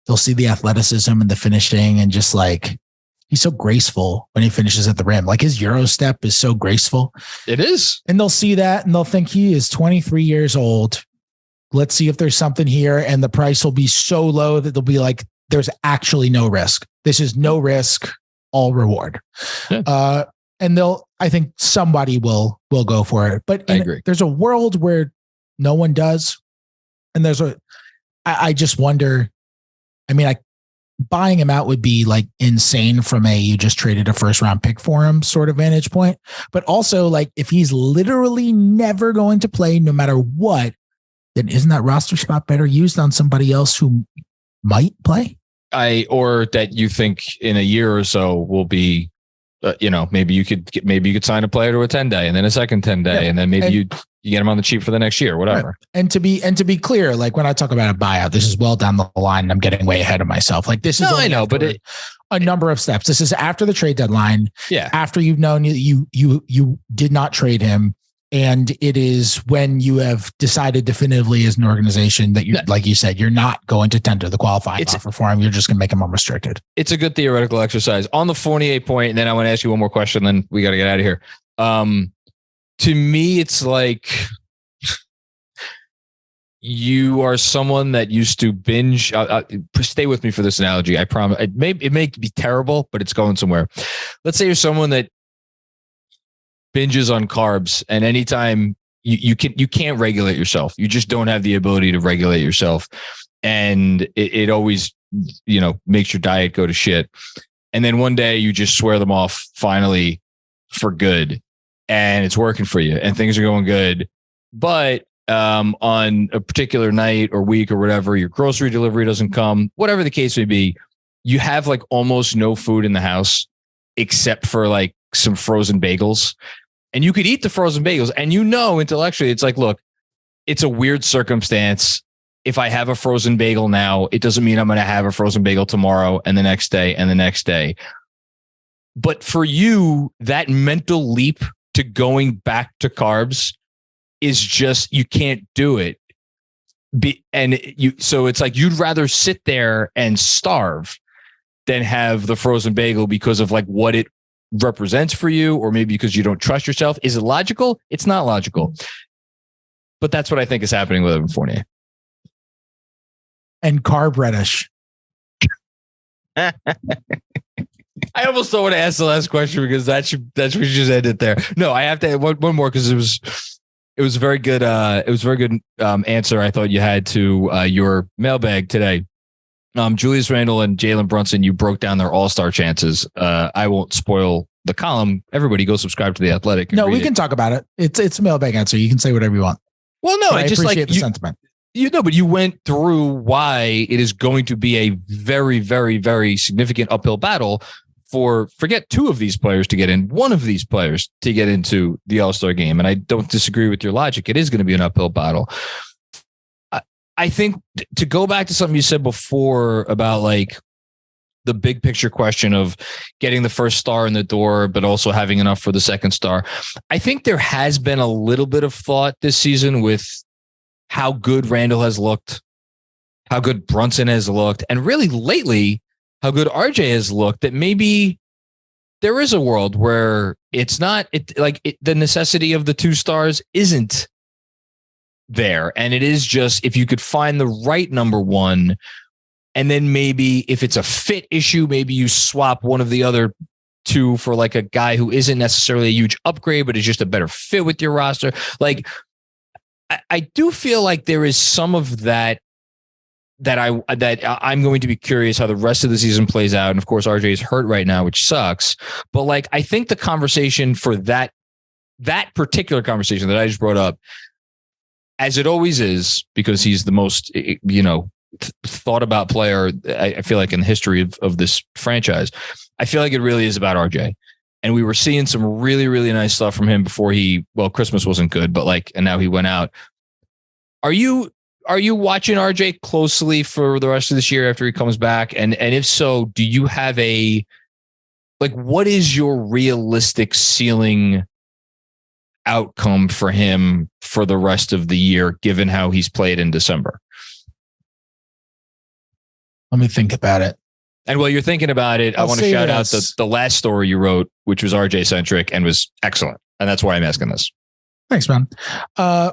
they'll see the athleticism and the finishing, and just like, he's so graceful when he finishes at the rim. Like, his Euro step is so graceful. It is. And they'll see that and they'll think he is 23 years old. Let's see if there's something here. And the price will be so low that they'll be like, there's actually no risk. This is no risk, all reward. Yeah. And I think somebody will go for it. But I agree. There's a world where no one does. And I just wonder, I mean, buying him out would be like insane from you just traded a first round pick for him sort of vantage point. But also, like, if he's literally never going to play no matter what, then isn't that roster spot better used on somebody else who might play? Or that you think in a year or so will be, maybe you could sign a player to a 10-day and then a second 10-day, and then maybe you get him on the cheap for the next year, whatever. Right. And to be clear, like, when I talk about a buyout, this is well down the line, and I'm getting way ahead of myself. Like, this is I know, but a number of steps. This is after the trade deadline. Yeah. After you've known you did not trade him. And it is when you have decided definitively as an organization that you, like you said, you're not going to tender the qualifying offer for him. You're just going to make him unrestricted. It's a good theoretical exercise on the Fournier point. And then I want to ask you one more question, then we got to get out of here. To me, it's like you are someone that used to binge. Stay with me for this analogy. I promise. It may be terrible, but it's going somewhere. Let's say you're someone that binges on carbs, and anytime you can't regulate yourself. You just don't have the ability to regulate yourself, and it always makes your diet go to shit. And then one day you just swear them off finally for good, and it's working for you, and things are going good. But on a particular night or week or whatever, your grocery delivery doesn't come, whatever the case may be, you have like almost no food in the house except for like some frozen bagels. And you could eat the frozen bagels, and intellectually, it's like, look, it's a weird circumstance. If I have a frozen bagel now, it doesn't mean I'm going to have a frozen bagel tomorrow and the next day and the next day. But for you, that mental leap to going back to carbs is just, you can't do it. So it's like, you'd rather sit there and starve than have the frozen bagel because of like what it represents for you, or maybe because you don't trust yourself. Is it logical? It's not logical. But that's what I think is happening with Evan Fournier. And carb Reddish. I almost don't want to ask the last question because we just ended there. No, I have to add one more because it was It was a very good. Answer I thought you had to your mailbag today. Julius Randle and Jalen Brunson. You broke down their all-star chances. I won't spoil the column. Everybody go subscribe to The Athletic. No, we can talk about it. It's a mailbag answer. You can say whatever you want. Well, no, I just appreciate the sentiment. But you went through why it is going to be a very, very, very significant uphill battle for forget two of these players to get in, one of these players to get into the All-Star game. And I don't disagree with your logic. It is going to be an uphill battle. I think to go back to something you said before about like the big picture question of getting the first star in the door, but also having enough for the second star. I think there has been a little bit of thought this season with how good Randall has looked, how good Brunson has looked, and really lately, how good RJ has looked, that maybe there is a world where it's not the necessity of the two stars isn't there. And it is just, if you could find the right number one, and then maybe if it's a fit issue, maybe you swap one of the other two for like a guy who isn't necessarily a huge upgrade, but is just a better fit with your roster. Like, I do feel like there is some of that I'm going to be curious how the rest of the season plays out. And of course, RJ is hurt right now, which sucks. But like, I think the conversation for that particular conversation that I just brought up, as it always is, because he's the most, thought about player, I feel like in the history of this franchise, I feel like it really is about RJ. And we were seeing some really, really nice stuff from him before Christmas wasn't good, but and now he went out. Are you watching RJ closely for the rest of this year after he comes back? And if so, do you have what is your realistic ceiling outcome for him for the rest of the year, given how he's played in December? Let me think about it. And while you're thinking about it, I want to shout out the last story you wrote, which was RJ centric and was excellent. And that's why I'm asking this. Thanks, man. I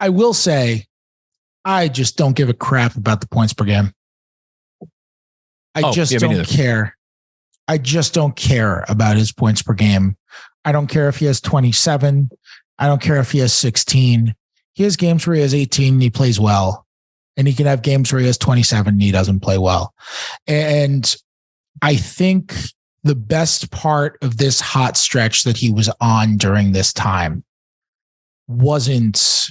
will say, I just don't give a crap about the points per game. I just don't care. I just don't care about his points per game. I don't care if he has 27. I don't care if he has 16. He has games where he has 18 and he plays well. And he can have games where he has 27 and he doesn't play well. And I think the best part of this hot stretch that he was on during this time wasn't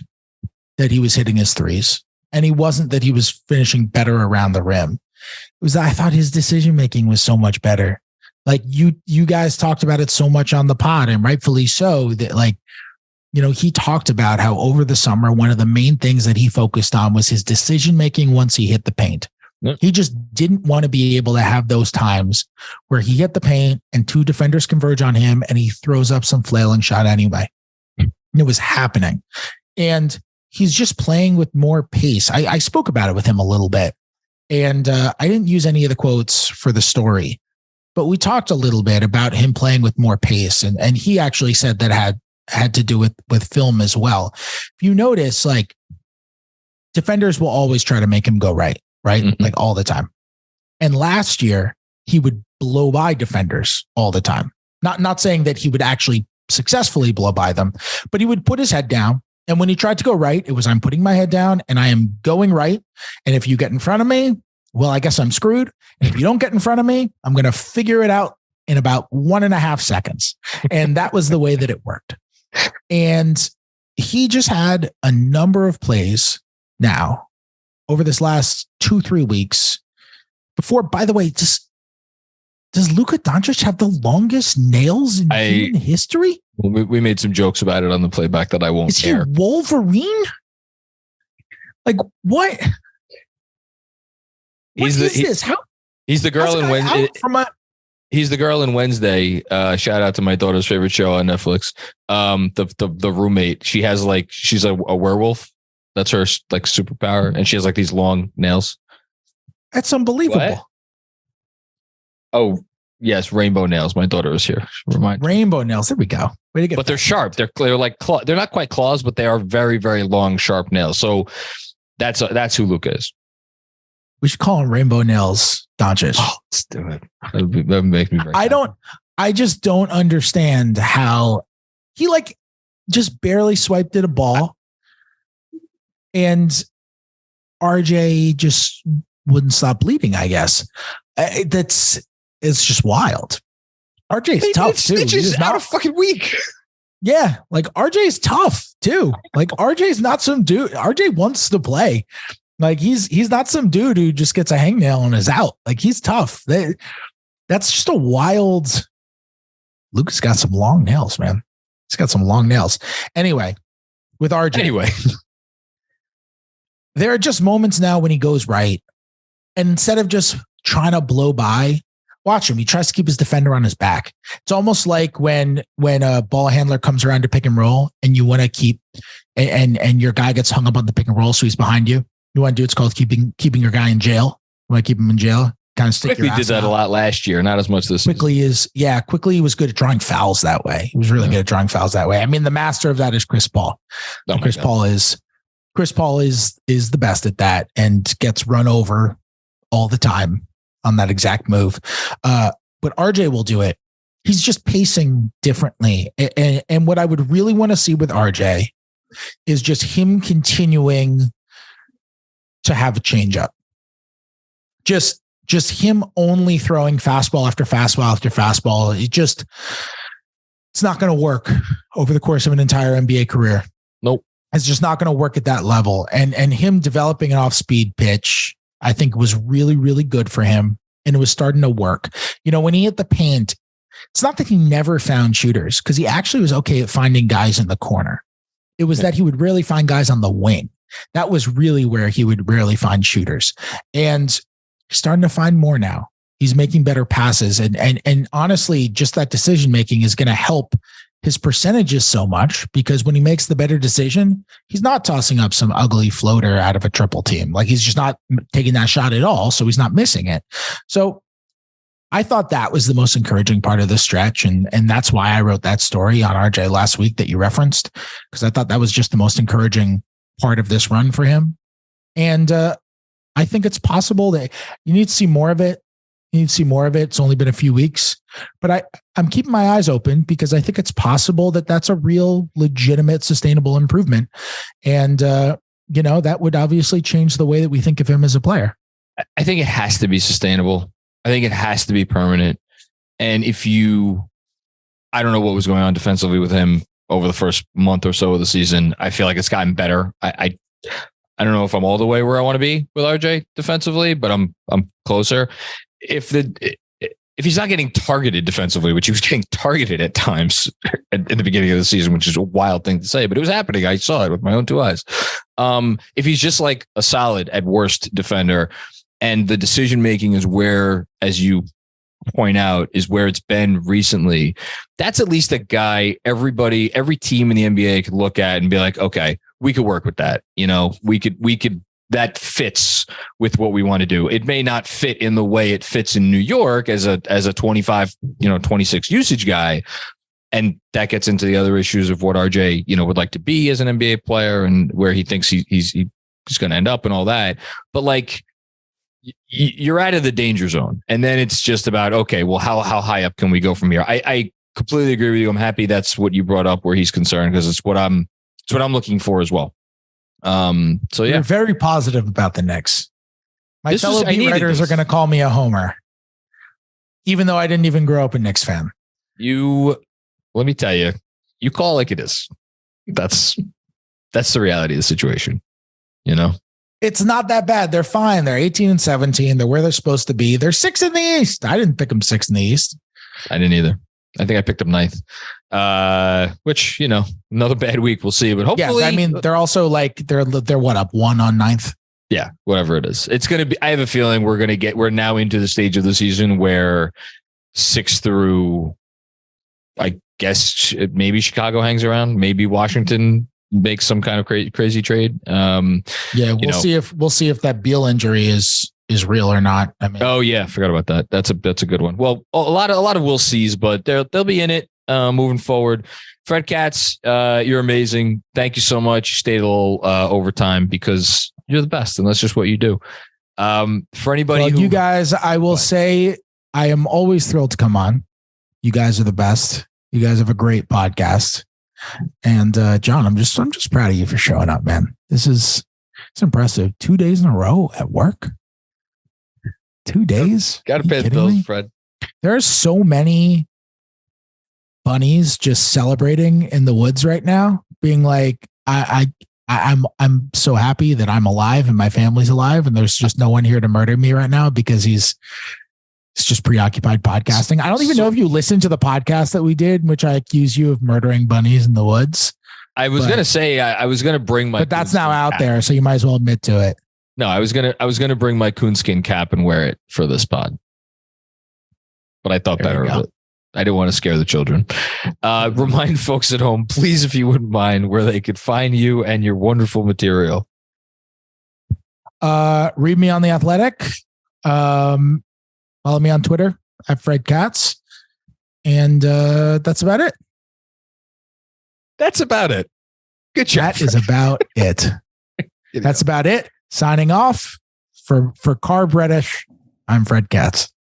that he was hitting his threes, and he wasn't that he was finishing better around the rim. It was that I thought his decision-making was so much better. Like you guys talked about it so much on the pod, and rightfully so, that he talked about how over the summer, one of the main things that he focused on was his decision-making once he hit the paint. Yep. He just didn't want to be able to have those times where he hit the paint and two defenders converge on him and he throws up some flailing shot anyway. It was happening. And he's just playing with more pace. I spoke about it with him a little bit, and I didn't use any of the quotes for the story, but we talked a little bit about him playing with more pace. And he actually said that had to do with film as well. If you notice, defenders will always try to make him go right? Mm-hmm. All the time. And last year he would blow by defenders all the time. Not saying that he would actually successfully blow by them, but he would put his head down. And when he tried to go right, it was, I'm putting my head down and I am going right. And if you get in front of me, well, I guess I'm screwed. And if you don't get in front of me, I'm going to figure it out in about 1.5 seconds. And that was the way that it worked. And he just had a number of plays now over this last 2-3 weeks before, by the way, does Luka Doncic have the longest nails in human history? Well, we made some jokes about it on the playback that I won't Is he Wolverine? What? He's the girl in Wednesday. He's the girl in Wednesday. Shout out to my daughter's favorite show on Netflix. The roommate. She's a werewolf. That's her superpower, and she has these long nails. That's unbelievable. What? Oh yes, rainbow nails. My daughter was here. Rainbow nails. There we go. Way to get. But they're sharp. They're like they're not quite claws, but they are very, very long, sharp nails. So that's who Luka is. We should call him Rainbow Nails Doncic. Oh, let's do it. That would make me very happy. I just don't understand how he just barely swiped at a ball. And RJ just wouldn't stop bleeding, I guess. It's just wild. RJ's tough too. He's out a fucking week. Yeah, like RJ's tough too. Like RJ's not some dude. RJ wants to play. Like he's not some dude who just gets a hangnail and is out. Like he's tough. That's just a wild. Luka's got some long nails, man. He's got some long nails. Anyway, with RJ. There are just moments now when he goes right. And instead of just trying to blow by, watch him. He tries to keep his defender on his back. It's almost like when a ball handler comes around to pick and roll and you want to keep and your guy gets hung up on the pick and roll, so he's behind you. You want to do it's called keeping your guy in jail. You want to keep him in jail. Kind of stick Quickly your ass did that out. a lot last year, not as much this Quickly was good at drawing fouls that way. He was really good at drawing fouls that way. I mean, the master of that is Chris Paul. Chris Paul is the best at that and gets run over all the time on that exact move. But RJ will do it. He's just pacing differently. And what I would really want to see with RJ is just him continuing to have a change up. Just him only throwing fastball after fastball after fastball. It's not going to work over the course of an entire NBA career. Nope. It's just not going to work at that level. And him developing an off-speed pitch, I think was really, really good for him. And it was starting to work. You know, when he hit the paint, it's not that he never found shooters, because he actually was okay at finding guys in the corner. It was that he would rarely find guys on the wing. That was really where he would rarely find shooters. And he's starting to find more now. He's making better passes. And honestly, just that decision making is going to help his percentages so much, because when he makes the better decision, he's not tossing up some ugly floater out of a triple team. Like he's just not taking that shot at all. So he's not missing it. So I thought that was the most encouraging part of the stretch. And that's why I wrote that story on RJ last week that you referenced, because I thought that was just the most encouraging part of this run for him. And I think it's possible that you need to see more of it. It's only been a few weeks, but I'm keeping my eyes open, because I think it's possible that that's a real, legitimate, sustainable improvement. And, that would obviously change the way that we think of him as a player. I think it has to be sustainable. I think it has to be permanent. And I don't know what was going on defensively with him over the first month or so of the season. I feel like it's gotten better. I don't know if I'm all the way where I want to be with RJ defensively, but I'm closer. If he's not getting targeted defensively, which he was getting targeted at times at the beginning of the season, which is a wild thing to say, but it was happening. I saw it with my own two eyes. If he's just like a solid at worst defender, and the decision-making is where, as you point out, is where it's been recently, that's at least a guy every team in the NBA could look at and be like, okay, we could work with that. We could, that fits with what we want to do. It may not fit in the way it fits in New York as a 25, 26 usage guy. And that gets into the other issues of what RJ, would like to be as an NBA player and where he thinks he's going to end up and all that. But like, you're out of the danger zone. And then it's just about, okay, well, how high up can we go from here? I completely agree with you. I'm happy that's what you brought up where he's concerned, because it's what I'm looking for as well. So yeah, you're very positive about the Knicks. My fellow beat writers are going to call me a homer, even though I didn't even grow up a Knicks fan. Let me tell you, you call like it is. That's the reality of the situation. It's not that bad. They're fine. They're 18 and 17. They're where they're supposed to be. They're 6th in the East. I didn't pick them 6th in the East. I didn't either. I think I picked them 9th, which, another bad week. We'll see. But hopefully, yeah, I mean, they're also like, they're what, up 1 on 9th? Yeah, whatever it is. It's going to be, I have a feeling we're now into the stage of the season where 6 through, I guess, maybe Chicago hangs around. Maybe Washington makes some kind of crazy trade. We'll see if that Beal injury is real or not. I mean, oh yeah, forgot about that. That's a good one. Well, a lot of we'll sees, but they'll be in it moving forward. Fred Katz, you're amazing. Thank you so much. You stayed a little overtime because you're the best, and that's just what you do. For anybody you guys, I will say I am always thrilled to come on. You guys are the best. You guys have a great podcast. And John, I'm just proud of you for showing up, man. It's impressive. 2 days in a row at work. 2 days. Got to pay the bills, Fred. There are so many bunnies just celebrating in the woods right now, being like, I'm so happy that I'm alive and my family's alive, and there's just no one here to murder me right now because he's just preoccupied podcasting. I don't even know if you listened to the podcast that we did, in which I accuse you of murdering bunnies in the woods. I was going to say I was going to bring my, but that's now out there, so you might as well admit to it. No, I was gonna bring my coonskin cap and wear it for this pod, but I thought better of it. I didn't want to scare the children. Remind folks at home, please, if you wouldn't mind, where they could find you and your wonderful material. Read me on The Athletic. Follow me on Twitter at Fred Katz. And that's about it. That's about it. Good job. That is about it. That's about it. Signing off for Carb Reddish. I'm Fred Katz.